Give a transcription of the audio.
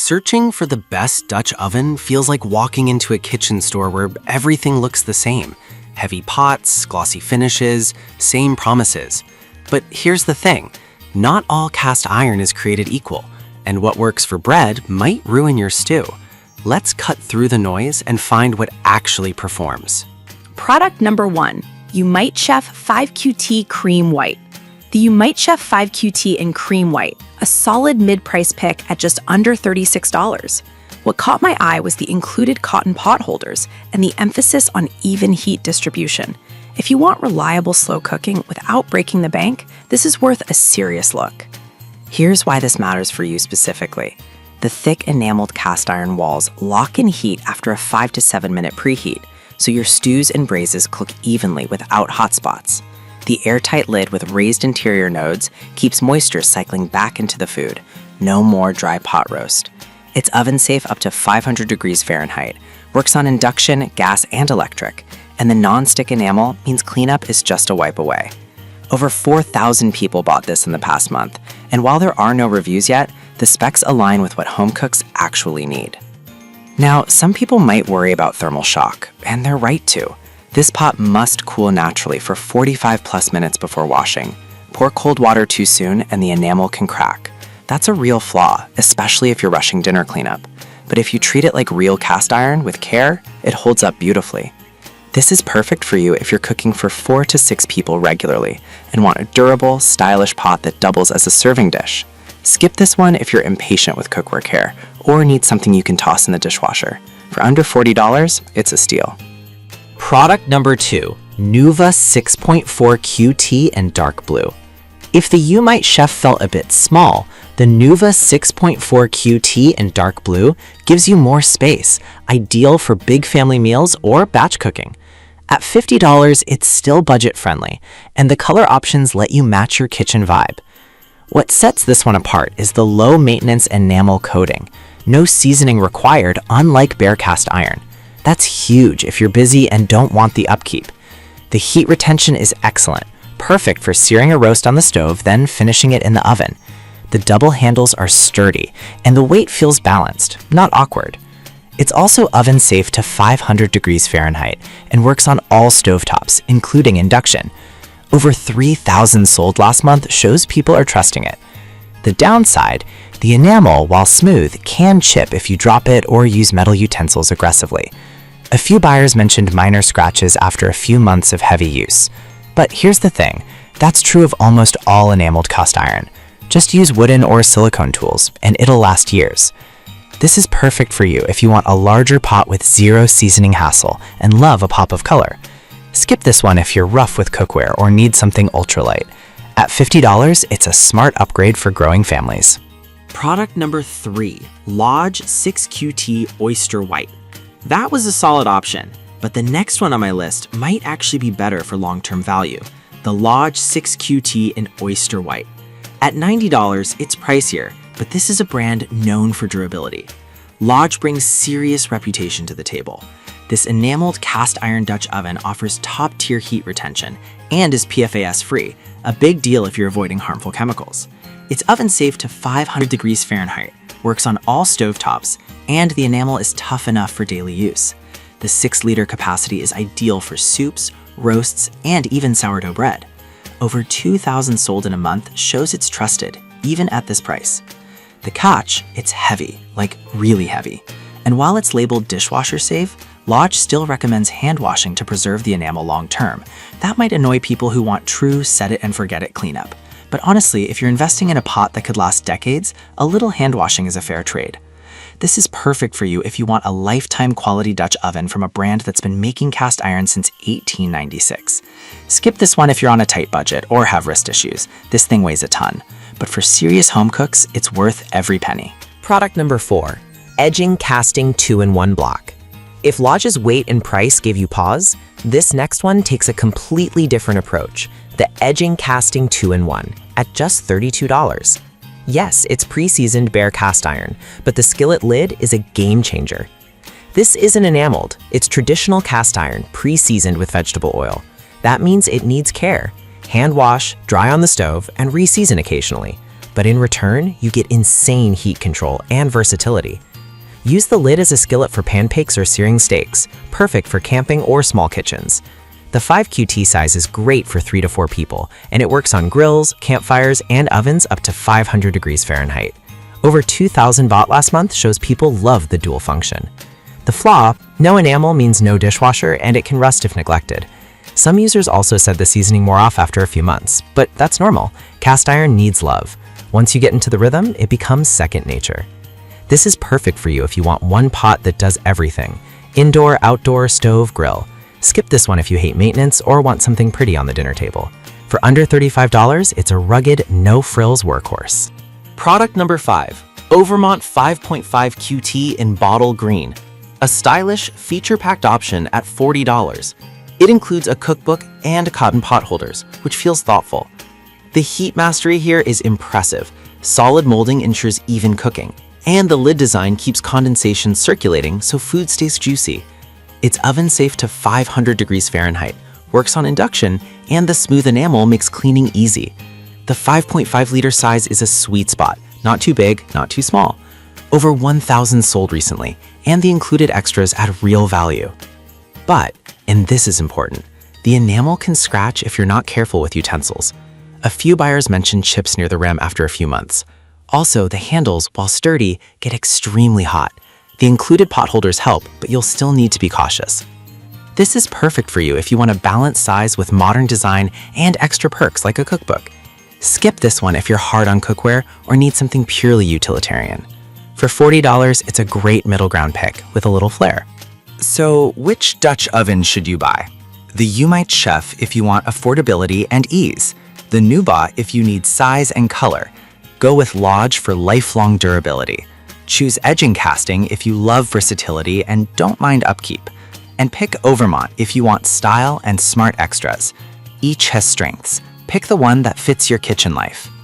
Searching for the best Dutch oven feels like walking into a kitchen store where everything looks the same. Heavy pots, glossy finishes, same promises. But here's the thing, not all cast iron is created equal, and what works for bread might ruin your stew. Let's cut through the noise and find what actually performs. Product number 1, Umite Chef 5QT Cream White. The Umite Chef 5QT in Cream White, a solid mid-price pick at just under $36. What caught my eye was the included cotton pot holders and the emphasis on even heat distribution. If you want reliable slow cooking without breaking the bank, this is worth a serious look. Here's why this matters for you specifically. The thick enameled cast iron walls lock in heat after a 5 to 7 minute preheat, so your stews and braises cook evenly without hot spots. The airtight lid with raised interior nodes keeps moisture cycling back into the food. No more dry pot roast. It's oven safe up to 500 degrees Fahrenheit, works on induction, gas, and electric, and the non-stick enamel means cleanup is just a wipe away. Over 4,000 people bought this in the past month, and while there are no reviews yet, the specs align with what home cooks actually need. Now, some people might worry about thermal shock, and they're right to. This pot must cool naturally for 45 plus minutes before washing. Pour cold water too soon and the enamel can crack. That's a real flaw, especially if you're rushing dinner cleanup. But if you treat it like real cast iron with care, it holds up beautifully. This is perfect for you if you're cooking for 4 to 6 people regularly and want a durable, stylish pot that doubles as a serving dish. Skip this one if you're impatient with cookware care or need something you can toss in the dishwasher. For under $40, it's a steal. Product number 2, Nuva 6.4 QT in dark blue. If the Umite Chef felt a bit small, the Nuva 6.4 QT in dark blue gives you more space, ideal for big family meals or batch cooking. At $50, it's still budget-friendly, and the color options let you match your kitchen vibe. What sets this one apart is the low-maintenance enamel coating. No seasoning required, unlike bare cast iron. That's huge if you're busy and don't want the upkeep. The heat retention is excellent, perfect for searing a roast on the stove, then finishing it in the oven. The double handles are sturdy, and the weight feels balanced, not awkward. It's also oven safe to 500 degrees Fahrenheit and works on all stovetops, including induction. Over 3,000 sold last month shows people are trusting it. The downside, the enamel, while smooth, can chip if you drop it or use metal utensils aggressively. A few buyers mentioned minor scratches after a few months of heavy use. But here's the thing, that's true of almost all enameled cast iron. Just use wooden or silicone tools, and it'll last years. This is perfect for you if you want a larger pot with zero seasoning hassle and love a pop of color. Skip this one if you're rough with cookware or need something ultralight. At $50, it's a smart upgrade for growing families. Product number 3, Lodge 6QT Oyster White. That was a solid option, but the next one on my list might actually be better for long-term value, the Lodge 6QT in Oyster White. At $90, it's pricier, but this is a brand known for durability. Lodge brings serious reputation to the table. This enameled cast iron Dutch oven offers top-tier heat retention and is PFAS-free, a big deal if you're avoiding harmful chemicals. It's oven safe to 500 degrees Fahrenheit, works on all stovetops, and the enamel is tough enough for daily use. The 6-liter capacity is ideal for soups, roasts, and even sourdough bread. Over 2,000 sold in a month shows it's trusted, even at this price. The catch, it's heavy, like really heavy. And while it's labeled dishwasher safe, Lodge still recommends hand washing to preserve the enamel long term. That might annoy people who want true set it and forget it cleanup. But honestly, if you're investing in a pot that could last decades, a little hand washing is a fair trade. This is perfect for you if you want a lifetime quality Dutch oven from a brand that's been making cast iron since 1896. Skip this one if you're on a tight budget or have wrist issues. This thing weighs a ton. But for serious home cooks, it's worth every penny. Product number 4, Edging Casting 2-in-1 Block. If Lodge's weight and price gave you pause, this next one takes a completely different approach. The Edging Casting 2-in-1 at just $32. Yes, it's pre-seasoned bare cast iron, but the skillet lid is a game changer. This isn't enameled, it's traditional cast iron pre-seasoned with vegetable oil. That means it needs care. Hand wash, dry on the stove, and re-season occasionally. but in return, you get insane heat control and versatility. Use the lid as a skillet for pancakes or searing steaks, perfect for camping or small kitchens. The 5QT size is great for 3 to 4 people, and it works on grills, campfires, and ovens up to 500 degrees Fahrenheit. Over 2,000 bought last month shows people love the dual function. The flaw, no enamel means no dishwasher, and it can rust if neglected. Some users also said the seasoning wore off after a few months, but that's normal. Cast iron needs love. Once you get into the rhythm, it becomes second nature. This is perfect for you if you want one pot that does everything: indoor, outdoor, stove, grill. Skip this one if you hate maintenance or want something pretty on the dinner table. For under $35, it's a rugged, no-frills workhorse. Product number 5, Overmont 5.5 QT in bottle green. A stylish, feature-packed option at $40. It includes a cookbook and cotton pot holders, which feels thoughtful. The heat mastery here is impressive. Solid molding ensures even cooking, and the lid design keeps condensation circulating so food stays juicy. It's oven safe to 500 degrees Fahrenheit, works on induction, and the smooth enamel makes cleaning easy. The 5.5-liter size is a sweet spot, not too big, not too small. Over 1,000 sold recently, and the included extras add real value. But, and this is important, the enamel can scratch if you're not careful with utensils. A few buyers mentioned chips near the rim after a few months. Also, the handles, while sturdy, get extremely hot. The included pot holders help, but you'll still need to be cautious. This is perfect for you if you want a balanced size with modern design and extra perks like a cookbook. Skip this one if you're hard on cookware or need something purely utilitarian. For $40, it's a great middle ground pick with a little flair. So, which Dutch oven should you buy? The Umite Chef if you want affordability and ease. The Nuva if you need size and color. Go with Lodge for lifelong durability. Choose edging casting if you love versatility and don't mind upkeep. And pick Overmont if you want style and smart extras. Each has strengths. Pick the one that fits your kitchen life.